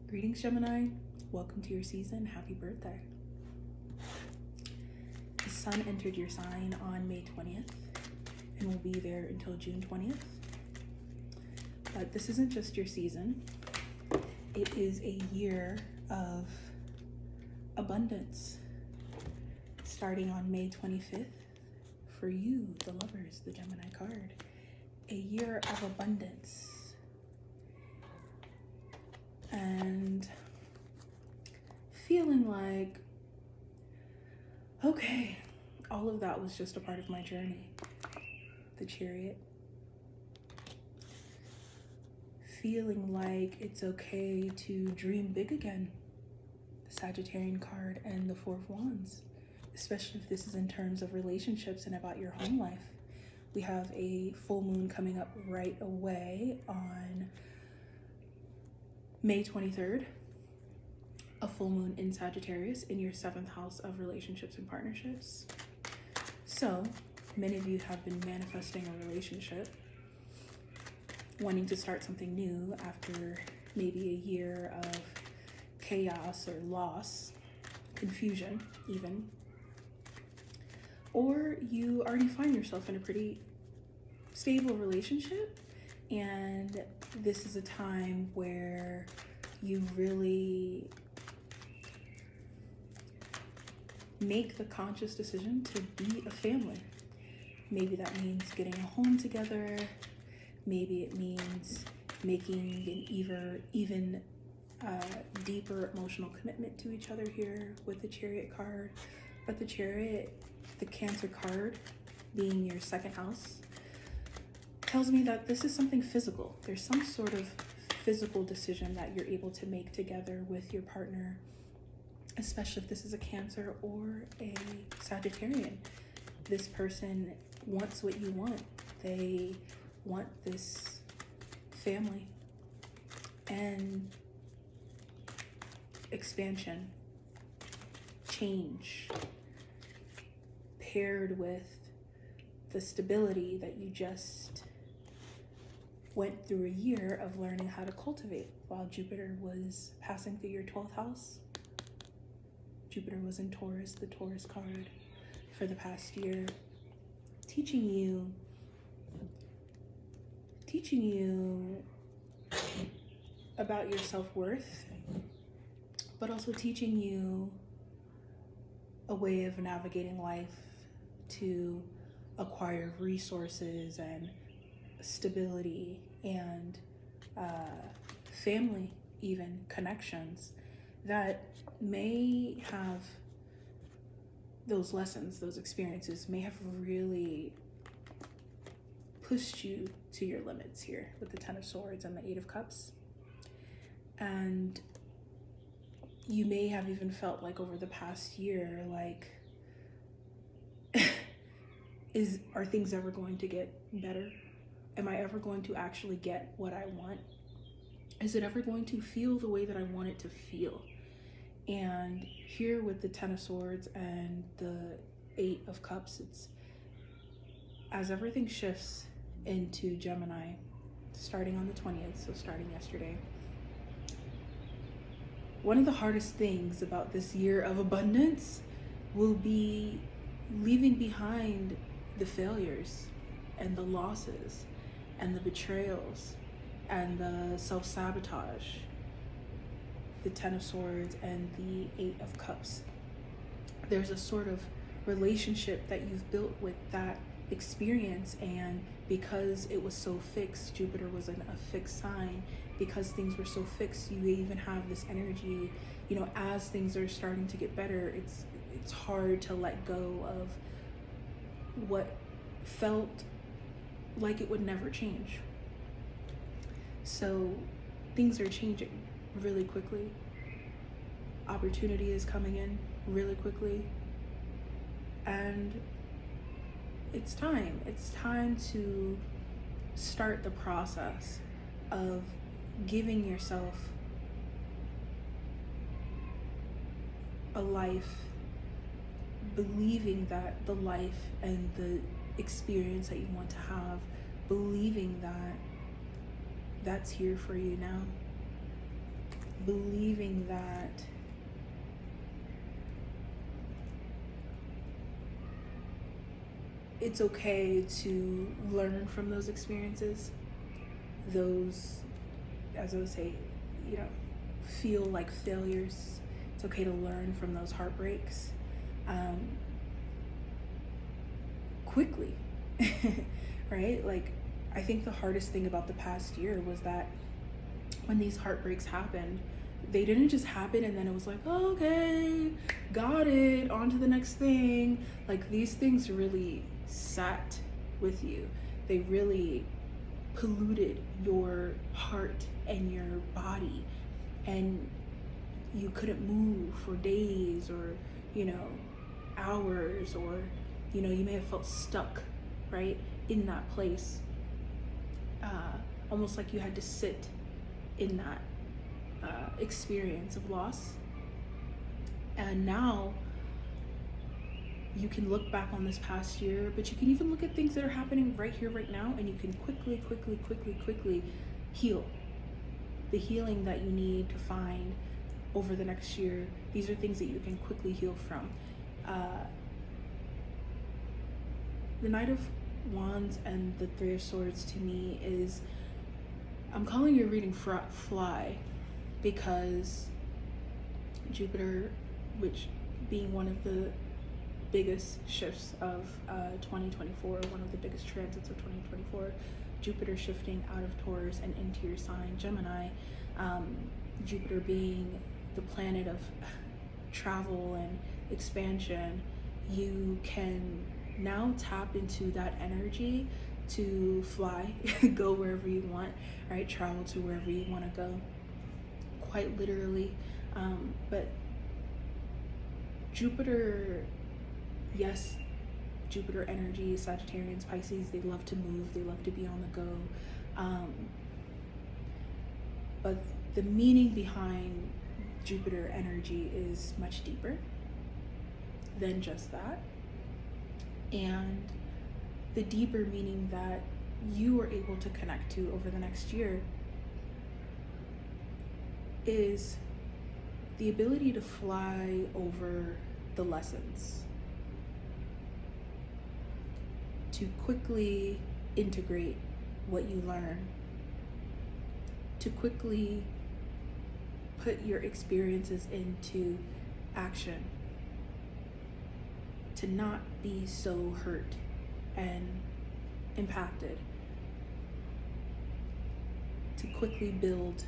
Greetings, Gemini. Welcome to your season. Happy birthday. The sun entered your sign on May 20th and will be there until June 20th. But this isn't just your season. It is a year of abundance starting on May 25th for you, the lovers, the Gemini card. A year of abundance. And feeling like, okay, all of that was just a part of my journey. The Chariot. Feeling like it's okay to dream big again. The Sagittarian card and the Four of Wands. Especially if this is in terms of relationships and about your home life. We have a full moon coming up right away on May 23rd, a full moon in Sagittarius in your 7th house of relationships and partnerships. So many of you have been manifesting a relationship, wanting to start something new after maybe a year of chaos or loss, confusion even. Or you already find yourself in a pretty stable relationship, and this is a time where you really make the conscious decision to be a family. Maybe that means getting a home together. Maybe it means making an even deeper emotional commitment to each other here with the Chariot card. But the Chariot, the Cancer card, being your 2nd house, tells me that this is something physical. There's some sort of physical decision that you're able to make together with your partner, especially if this is a Cancer or a Sagittarian. This person wants what you want. They want this family and expansion, change, paired with the stability that you just went through a year of learning how to cultivate while Jupiter was passing through your 12th house. Jupiter was in Taurus, the Taurus card, for the past year, teaching you about your self-worth, but also teaching you a way of navigating life to acquire resources and stability and family, even connections that may have those lessons, those experiences may have really pushed you to your limits here with the 10 of Swords and the 8 of Cups. And you may have even felt like over the past year, like, are things ever going to get better? Am I ever going to actually get what I want? Is it ever going to feel the way that I want it to feel? And here with the 10 of Swords and the 8 of Cups, it's as everything shifts into Gemini, starting on the 20th, so starting yesterday. One of the hardest things about this year of abundance will be leaving behind the failures and the losses and the betrayals and the self-sabotage, the 10 of Swords and the 8 of Cups. There's a sort of relationship that you've built with that experience, and because it was so fixed, Jupiter was in a fixed sign, because things were so fixed, you even have this energy, as things are starting to get better, it's hard to let go of what felt like it would never change. So things are changing really quickly. Opportunity is coming in really quickly. And it's time to start the process of giving yourself a life, believing that the life and the experience that you want to have, believing that that's here for you now. believing that it's okay to learn from those experiences, those, as I would say, feel like failures. It's okay to learn from those heartbreaks quickly, right? Like, I think the hardest thing about the past year was that when these heartbreaks happened, they didn't just happen and then it was like, oh, okay, got it, on to the next thing. Like, these things really sat with you. They really polluted your heart and your body, and you couldn't move for days or hours, or you may have felt stuck right in that place, almost like you had to sit in that experience of loss. And now you can look back on this past year, but you can even look at things that are happening right here, right now, and you can quickly heal. The healing that you need to find over the next year, these are things that you can quickly heal from. The Knight of Wands and the Three of Swords, to me, is, I'm calling your reading fly, because Jupiter, which being one of the biggest shifts of 2024, one of the biggest transits of 2024, Jupiter shifting out of Taurus and into your sign, Gemini, Jupiter being the planet of travel and expansion, you can now tap into that energy to fly, go wherever you want, right? Travel to wherever you want to go, quite literally. But Jupiter, yes, Jupiter energy, Sagittarians, Pisces, they love to move, they love to be on the go. But the meaning behind Jupiter energy is much deeper than just that. And the deeper meaning that you are able to connect to over the next year is the ability to fly over the lessons, to quickly integrate what you learn, to quickly put your experiences into action, to not be so hurt and impacted, to quickly build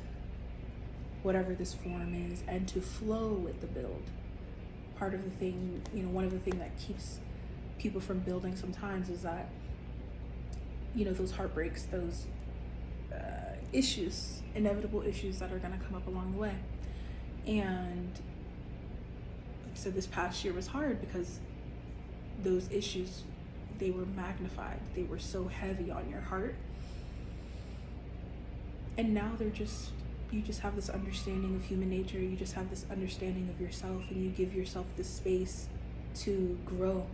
whatever this form is, and to flow with the build. Part of the thing, one of the things that keeps people from building sometimes is that, those heartbreaks, those issues, inevitable issues that are going to come up along the way. And so this past year was hard because those issues, they were magnified. They were so heavy on your heart. And now you just have this understanding of human nature. You just have this understanding of yourself, and you give yourself the space to grow,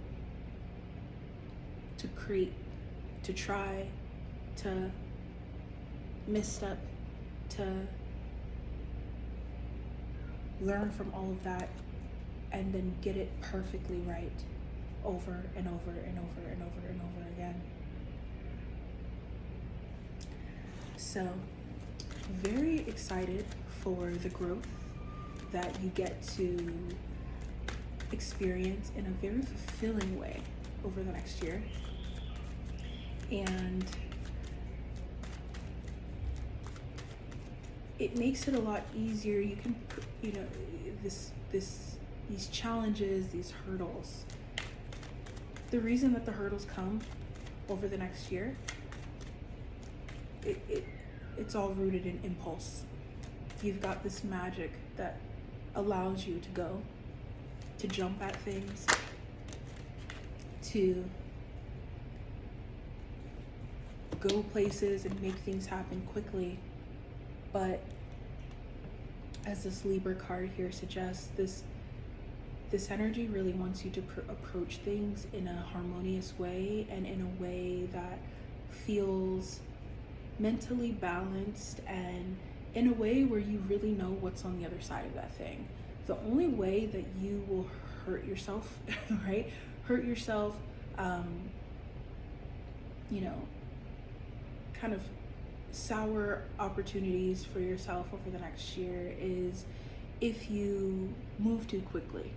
to create, to try, to misstep, to learn from all of that, and then get it perfectly right over and over and over and over and over again. So, very excited for the growth that you get to experience in a very fulfilling way over the next year. And it makes it a lot easier. You can, these challenges, these hurdles. The reason that the hurdles come over the next year, it's all rooted in impulse. You've got this magic that allows you to go, to jump at things, to go places and make things happen quickly. But as this Libra card here suggests, this energy really wants you to approach things in a harmonious way, and in a way that feels mentally balanced and in a way where you really know what's on the other side of that thing. The only way that you will hurt yourself, right? Hurt yourself, you know, kind of sour opportunities for yourself over the next year is if you move too quickly.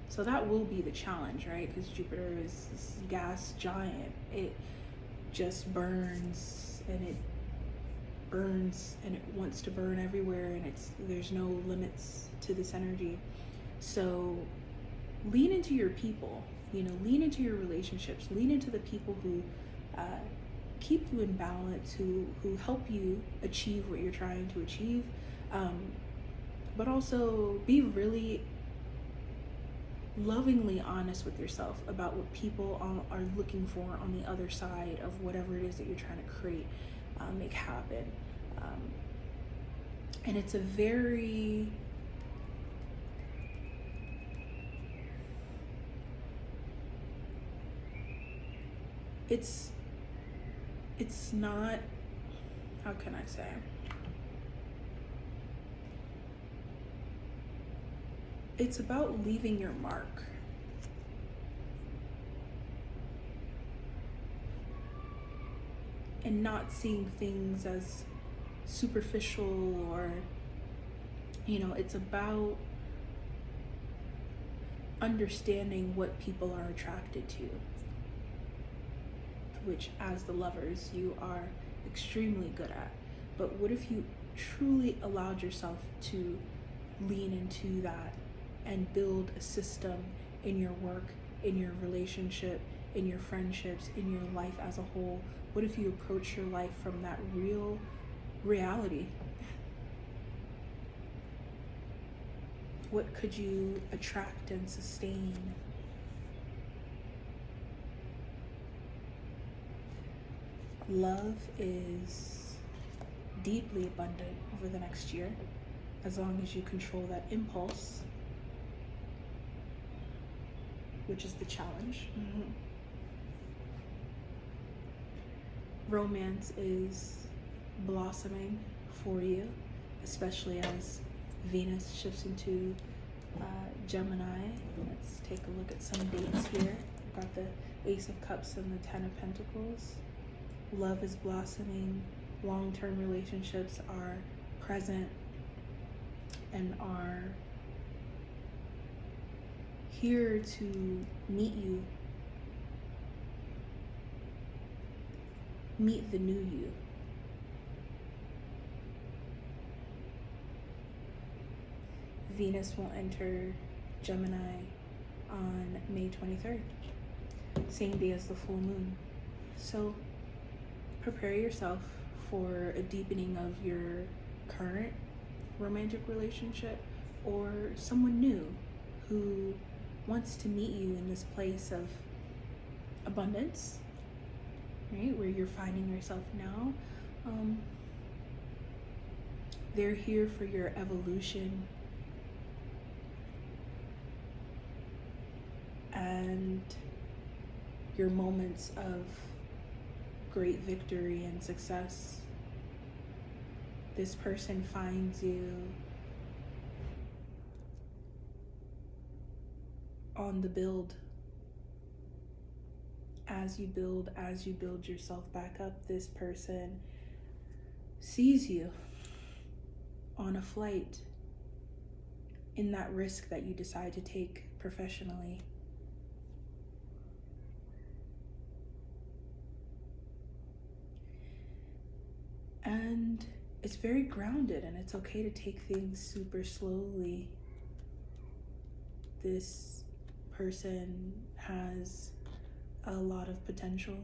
So that will be the challenge, right? Because Jupiter is this gas giant. It just burns and it wants to burn everywhere, and there's no limits to this energy. So lean into your people, lean into your relationships, lean into the people who keep you in balance, who help you achieve what you're trying to achieve, but also be really lovingly honest with yourself about what people are looking for on the other side of whatever it is that you're trying to create, make happen. And it's a very it's not, how can I say, it's about leaving your mark. And not seeing things as superficial, or, it's about understanding what people are attracted to, which as the lovers you are extremely good at. But what if you truly allowed yourself to lean into that and build a system in your work, in your relationship, in your friendships, in your life as a whole? What if you approach your life from that real reality? What could you attract and sustain? Love is deeply abundant over the next year, as long as you control that impulse, which is the challenge. Romance is blossoming for you, especially as Venus shifts into Gemini. Let's take a look at some dates here. We've got the Ace of Cups and the Ten of Pentacles. Love is blossoming. Long-term relationships are present and are here to meet you. Meet the new you. Venus will enter Gemini on May 23rd, same day as the full moon. So prepare yourself for a deepening of your current romantic relationship, or someone new who wants to meet you in this place of abundance, right, where you're finding yourself now. They're here for your evolution and your moments of great victory and success. This person finds you on the build. As you build yourself back up, this person sees you on a flight in that risk that you decide to take professionally. And it's very grounded, and it's okay to take things super slowly. This person has a lot of potential,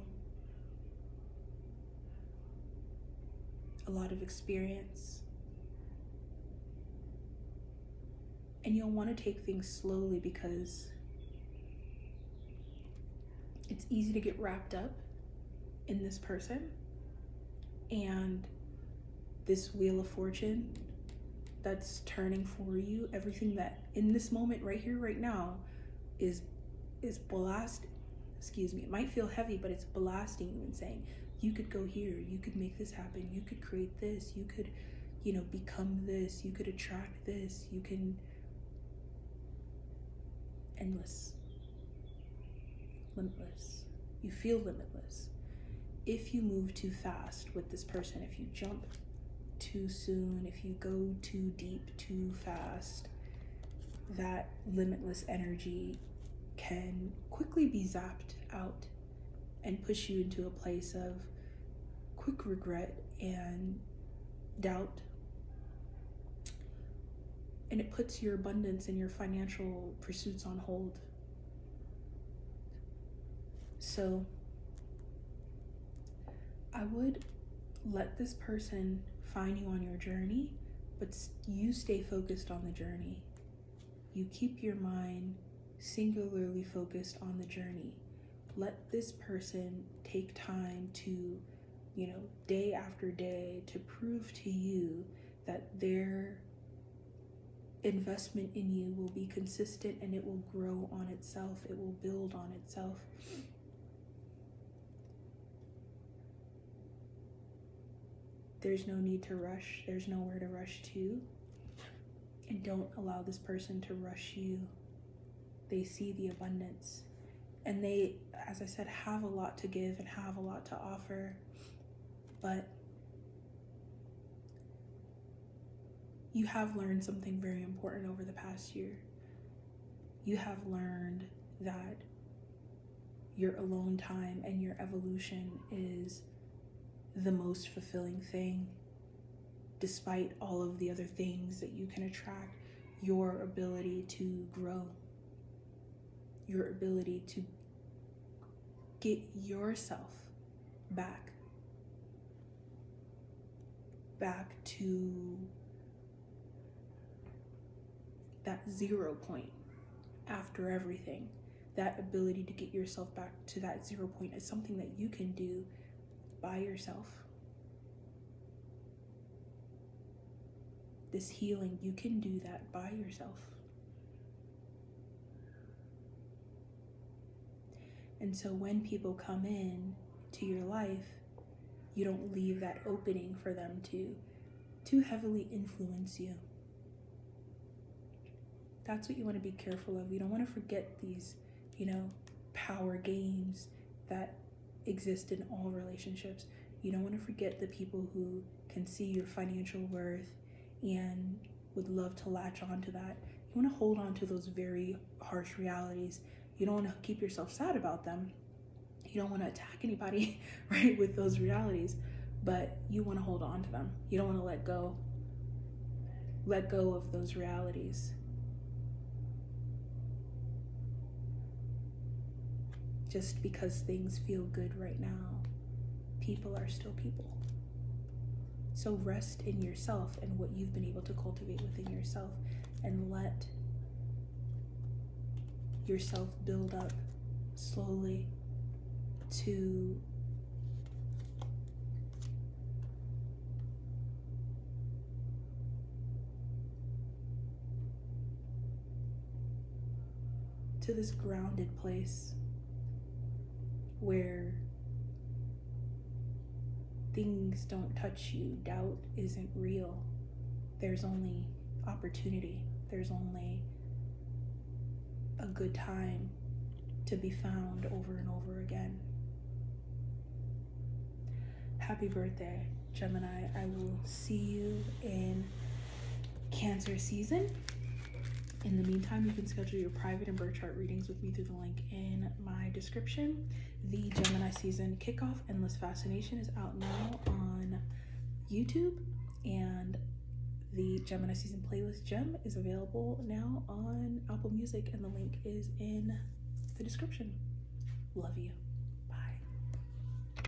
a lot of experience, and you'll want to take things slowly because it's easy to get wrapped up in this person and this wheel of fortune that's turning for you. Everything that in this moment right here, right now is it might feel heavy, but it's blasting you and saying, you could go here, you could make this happen, you could create this, you become this, you could attract this, you can, endless, limitless. You feel limitless. If you move too fast with this person, if you jump too soon, if you go too deep too fast, that limitless energy can quickly be zapped out and push you into a place of quick regret and doubt. And it puts your abundance and your financial pursuits on hold. So I would let this person find you on your journey, but you stay focused on the journey. You keep your mind singularly focused on the journey. Let this person take time to, day after day, to prove to you that their investment in you will be consistent and it will grow on itself. It will build on itself. There's no need to rush. There's nowhere to rush to. And don't allow this person to rush you. They see the abundance. And they, as I said, have a lot to give and have a lot to offer. But you have learned something very important over the past year. You have learned that your alone time and your evolution is the most fulfilling thing. Despite all of the other things that you can attract, your ability to grow, your ability to get yourself back to that 0 point after everything. That ability to get yourself back to that 0 point is something that you can do by yourself. This healing, you can do that by yourself. And so when people come in to your life, you don't leave that opening for them to too heavily influence you. That's what you want to be careful of. You don't want to forget these, power games that exist in all relationships. You don't want to forget the people who can see your financial worth and would love to latch on to that. You want to hold on to those very harsh realities. You don't want to keep yourself sad about them. You don't want to attack anybody, right, with those realities, but you want to hold on to them. You don't want to let go of those realities. Just because things feel good right now, people are still people. So rest in yourself and what you've been able to cultivate within yourself, and let yourself build up slowly to this grounded place where things don't touch you. Doubt isn't real. There's only opportunity. There's only a good time to be found over and over again. Happy birthday, Gemini. I will see you in Cancer season. In the meantime, you can schedule your private and birth chart readings with me through the link in my description. The Gemini season kickoff, Endless Fascination, is out now on YouTube, and the Gemini season playlist Gem is available now on Apple Music, and the link is in the description. Love you.